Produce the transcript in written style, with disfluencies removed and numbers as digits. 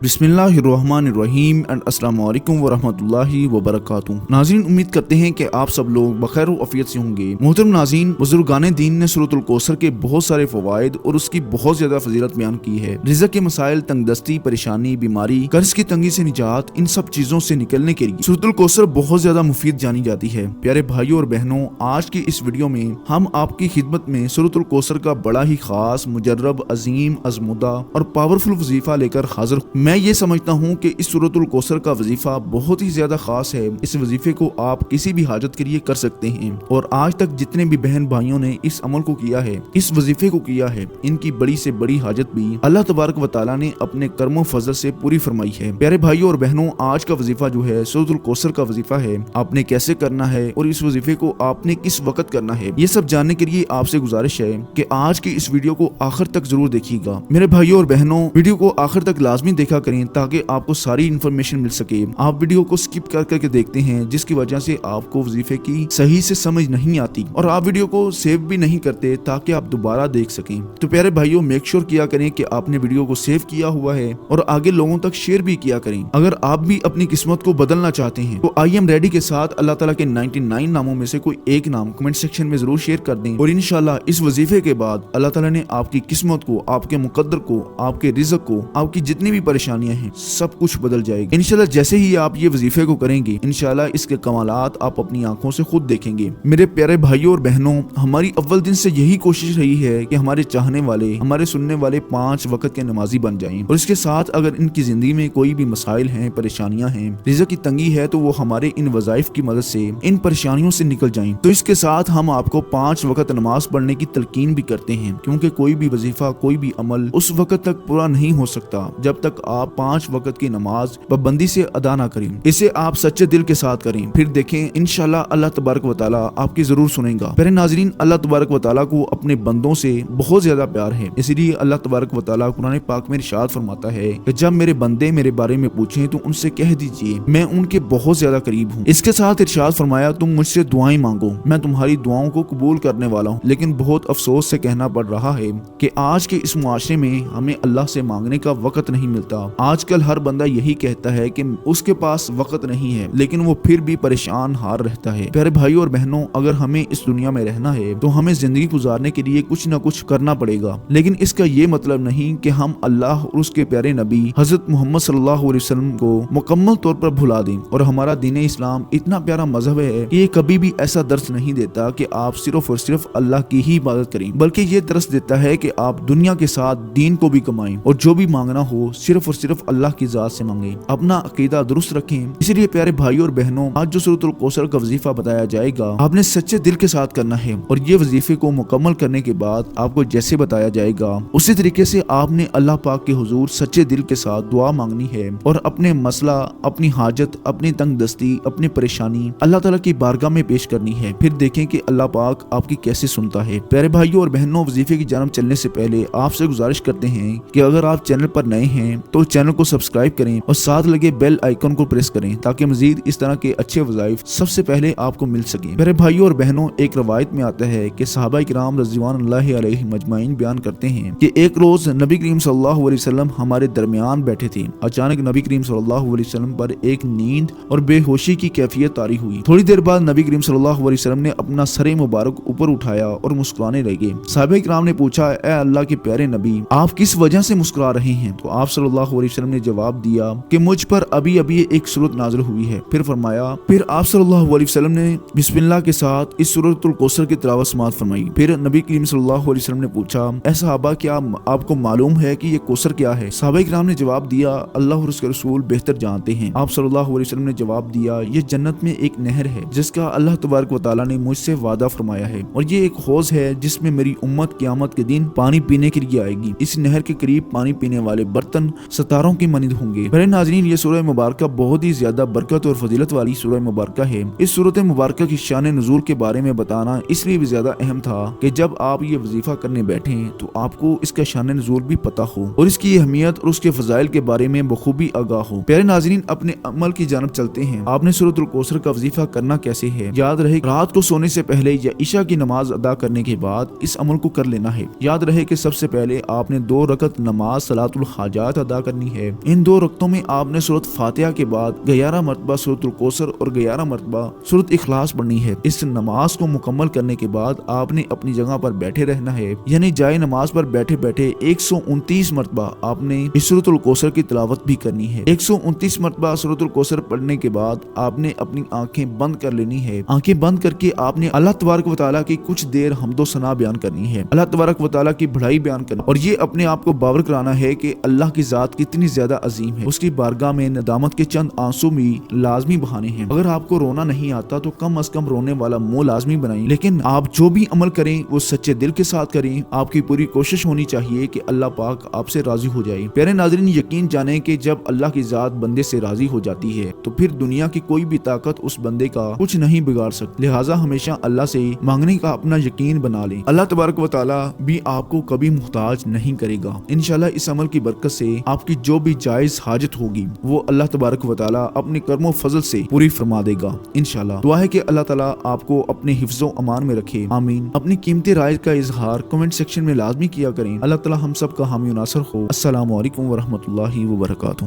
बिस्मिल्लाहिर्रहमानिर्रहीम एंड अस्सलाम वालेकुम वरहमतुल्लाहि वबरकातुहू। नाज़रीन, उम्मीद करते हैं कि आप सब लोग बखैर व आफियत से होंगे। मोहतरम नाज़रीन, बुजुर्गाने दीन ने सूरतुल कौसर के बहुत सारे फवाइद और उसकी बहुत ज्यादा फजीलत बयान की है। रिज़्क़ के मसाइल, तंगदस्ती, परेशानी, बीमारी, कर्ज की तंगी से निजात, इन सब चीजों से निकलने के लिए सूरतुल कौसर बहुत ज्यादा मुफीद जानी जाती है। प्यारे भाइयों और बहनों, आज की इस वीडियो में हम आपकी खिदमत में सूरतुल कौसर का बड़ा ही खास, मुजर्रब, अजीम, अज़मुदा और पावरफुल वजीफा लेकर हाजिर। मैं ये समझता हूँ कि इस सूरतुल कौसर का वजीफा बहुत ही ज्यादा खास है। इस वजीफे को आप किसी भी हाजत के लिए कर सकते हैं और आज तक जितने भी बहन भाइयों ने इस अमल को किया है, इस वजीफे को किया है, इनकी बड़ी से बड़ी हाजत भी अल्लाह तबारक व तआला ने अपने कर्मो फजल से पूरी फरमाई है। प्यारे भाइयों और बहनों, आज का वजीफा जो है सूरतुल कौसर का वजीफा है। आपने कैसे करना है और इस वजीफे को आपने किस वक्त करना है, ये सब जानने के लिए आपसे गुजारिश है कि आज की इस वीडियो को आखिर तक जरूर देखिएगा। मेरे भाइयों और बहनों, वीडियो को आखिर तक लाजमी देखा करें ताकि आपको सारी इन्फॉर्मेशन मिल सके। आप वीडियो को स्किप कर करके देखते हैं जिसकी वजह से आपको वजीफे की सही से समझ नहीं आती और आप वीडियो को सेव भी नहीं करते ताकि आप दोबारा देख सकें। तो प्यारे भाइयों, मेक श्योर किया करें कि आपने वीडियो को सेव किया हुआ है और आगे लोगों तक शेयर भी किया करें। अगर आप भी अपनी किस्मत को बदलना चाहते हैं तो आई एम रेडी के साथ अल्लाह ताला के 99 नामों में से कोई एक नाम कमेंट सेक्शन में जरूर शेयर कर दें और इंशाल्लाह इस वजीफे के बाद अल्लाह ताला ने आपकी किस्मत को, आपके मुकद्दर को, आपके रिज़्क़ को, आपकी जितनी भी परेशानियां हैं सब कुछ बदल जाएगी इंशाल्लाह। जैसे ही आप ये वजीफे को करेंगे इंशाल्लाह इसके कमालात आप अपनी आंखों से खुद देखेंगे। मेरे प्यारे भाइयों और बहनों, हमारी अव्वल दिन से यही कोशिश रही है कि हमारे चाहने वाले, हमारे सुनने वाले 5 वक्त के नमाजी बन जाएं और इसके साथ अगर इनकी जिंदगी में कोई भी मसाइल हैं, परेशानियां हैं, रिज़्क़ की तंगी है तो वो हमारे इन वज़ाइफ की मदद से इन परेशानियों से निकल जाएं। तो इसके साथ हम आपको 5 वक्त नमाज पढ़ने की तलकीन भी करते हैं क्योंकि कोई भी वजीफा, कोई भी अमल उस वक्त तक पूरा नहीं हो सकता जब तक आप 5 वक्त की नमाज पाबंदी से अदा ना करें। इसे आप सच्चे दिल के साथ करें, फिर देखें इंशाल्लाह अल्लाह तबारक व तआला आपकी जरूर सुनेगा। प्यारे नाज़रीन, अल्लाह तबारक व तआला को अपने बंदों से बहुत ज्यादा प्यार है, इसीलिए अल्लाह तबारक व तआला कुरान पाक में इरशाद फरमाता है कि जब मेरे बंदे मेरे बारे में पूछें तो उनसे कह दीजिए मैं उनके बहुत ज्यादा करीब हूँ। इसके साथ इरशाद फरमाया, तुम मुझसे दुआएं मांगो, मैं तुम्हारी दुआओं को कबूल करने वाला हूँ। लेकिन बहुत अफसोस से कहना पड़ रहा है कि आज के इस मुआशरे में हमें अल्लाह से मांगने का वक्त नहीं मिलता। आजकल हर बंदा यही कहता है कि उसके पास वक्त नहीं है, लेकिन वो फिर भी परेशान हार रहता है। प्यारे भाइयों और बहनों, अगर हमें इस दुनिया में रहना है तो हमें जिंदगी गुजारने के लिए कुछ न कुछ करना पड़ेगा, लेकिन इसका ये मतलब नहीं कि हम अल्लाह और उसके प्यारे नबी हजरत मोहम्मद सल्लल्लाहु अलैहि वसल्लम को मुकम्मल तौर पर भुला दें। और हमारा दीन इस्लाम इतना प्यारा मजहब है कि ये कभी भी ऐसा दर्स नहीं देता कि आप सिर्फ और सिर्फ अल्लाह की ही इबादत करें, बल्कि ये दर्स देता है कि आप दुनिया के साथ दीन को भी कमाएं और जो भी मांगना हो सिर्फ और सिर्फ अल्लाह की जात से मांगे, अपना अकीदा दुरुस्त रखें। इसलिए प्यारे भाइयों और बहनों, आज जो सूरतुल कौसर का वजीफा बताया जाएगा आपने सच्चे दिल के साथ करना है और ये वजीफे को मुकम्मल करने के बाद आपको जैसे बताया जाएगा उसी तरीके से आपने अल्लाह पाक के हुजूर सच्चे दिल के साथ दुआ मांगनी है और अपने मसला, अपनी हाजत, अपनी तंगदस्ती, अपनी परेशानी अल्लाह ताला की बारगाह में पेश करनी है। फिर देखें कि अल्लाह पाक आपकी कैसे सुनता है। प्यारे भाइयों और बहनों, वजीफे की जानब चलने से पहले आपसे गुजारिश करते हैं कि अगर आप चैनल पर नए हैं तो चैनल को सब्सक्राइब करें और साथ लगे बेल आइकन को प्रेस करें ताकि मजीद इस तरह के अच्छे वज़ाइफ सबसे पहले आपको मिल सके। मेरे भाइयों और बहनों, एक रवायत में आता है कि सहाबा किराम रज़िवानुल्लाहि अलैहिम अजमाइन बयान करते हैं कि एक रोज नबी करीम सल्लल्लाहु अलैहि वसल्लम हमारे दरमियान बैठे थे। अचानक नबी करीम सल्लल्लाहु अलैहि वसल्लम पर एक नींद और बेहोशी की कैफियत तारी हुई। थोड़ी देर बाद नबी करीम सल्लल्लाहु अलैहि वसल्लम ने अपना सरे मुबारक ऊपर उठाया और मुस्कुराने लगे। सहाबा किराम ने पूछा, ए अल्लाह के प्यारे नबी, आप किस वजह से मुस्कुरा रहे हैं? तो आप सल्लल्लाहु अलैहि वसल्लम ने जवाब दिया कि मुझ पर अभी अभी एक सूरत नाज़िल हुई है। फिर आप सल्लल्लाहु अलैहि वसल्लम ने बिस्मिल्लाह के साथ इस सूरतुल कौसर की तिलावत समाअत फरमाई। फिर नबी करीम सल्लल्लाहु अलैहि वसल्लम ने पूछा, ऐ सहाबा, क्या आपको मालूम है कि ये कौसर क्या है? सहाबा किराम ने जवाब दिया, अल्लाह और उसके रसूल बेहतर जानते हैं। आप सल्लल्लाहु अलैहि वसल्लम ने जवाब दिया, ये जन्नत में एक नहर है जिसका अल्लाह तबारक व तआला ने मुझसे वादा फरमाया है और ये एक हौज है जिसमें मेरी उम्मत क़यामत के दिन पानी पीने के लिए आएगी। इस नहर के करीब पानी पीने वाले बर्तन सितारों की मानिंद होंगे। मेरे नाज़रीन, ये सूरह मुबारक बहुत ही ज्यादा बरकत और फजीलत वाली सूरह मुबारक है। इस सूरत मुबारक की शान नुज़ूल के बारे में बताना इसलिए भी ज्यादा अहम था कि जब आप ये वजीफा करने बैठे तो आपको इसका शान नुज़ूल भी पता हो और इसकी अहमियत और उसके फजाइल के बारे में बखूबी आगाह हो। प्यारे नाज़रीन, अपने अमल की जानब चलते हैं। आपने सूरतुल कौसर का वजीफा करना कैसे है? याद रहे, रात को सोने से पहले या ईशा की नमाज अदा करने के बाद इस अमल को कर लेना है। याद रहे कि सबसे पहले आपने 2 रकत नमाज सलातुल हाजात अदा کرنی ہے۔ ان 2 رکعتوں میں آپ نے سورۃ فاتحہ کے بعد 11 مرتبہ سورۃ الکوثر اور 11 مرتبہ سورۃ اخلاص پڑھنی ہے۔ اس نماز کو مکمل کرنے کے بعد آپ نے اپنی جگہ پر بیٹھے رہنا ہے، یعنی جائے نماز پر بیٹھے بیٹھے 129 مرتبہ آپ نے اس سورۃ الکوثر کی تلاوت بھی کرنی ہے۔ 129 مرتبہ سورۃ الکوثر پڑھنے کے بعد آپ نے اپنی آنکھیں بند کر لینی ہے۔ آنکھیں بند کر کے آپ نے اللہ تبارک و تعالیٰ کی کچھ دیر حمد و ثنا بیان کرنی ہے، اللہ تبارک و تعالیٰ کی بڑائی بیان کرنا، اور یہ اپنے آپ کو باور کرانا ہے کہ اللہ کی ذات کتنی زیادہ عظیم ہے۔ اس کی بارگاہ میں ندامت کے چند آنسو بھی لازمی بہانے ہیں۔ اگر آپ کو رونا نہیں آتا تو کم از کم رونے والا منہ لازمی بنائیں، لیکن آپ جو بھی عمل کریں وہ سچے دل کے ساتھ کریں۔ آپ کی پوری کوشش ہونی چاہیے کہ اللہ پاک آپ سے راضی ہو جائے۔ پیارے ناظرین، یقین جانیں کہ جب اللہ کی ذات بندے سے راضی ہو جاتی ہے تو پھر دنیا کی کوئی بھی طاقت اس بندے کا کچھ نہیں بگاڑ سکتی۔ لہٰذا ہمیشہ اللہ سے مانگنے کا اپنا یقین بنا لیں، اللہ تبارک و تعالیٰ بھی آپ کو کبھی محتاج نہیں کرے گا۔ انشاءاللہ اس عمل کی برکت سے آپ کی جو بھی جائز حاجت ہوگی وہ اللہ تبارک و تعالیٰ اپنے کرم و فضل سے پوری فرما دے گا انشاءاللہ۔ دعا ہے کہ اللہ تعالیٰ آپ کو اپنے حفظ و امان میں رکھے، آمین۔ اپنی قیمتی رائے کا اظہار کمنٹ سیکشن میں لازمی کیا کریں۔ اللہ تعالیٰ ہم سب کا حامی و ناصر ہو۔ السلام علیکم ورحمۃ اللہ وبرکاتہ۔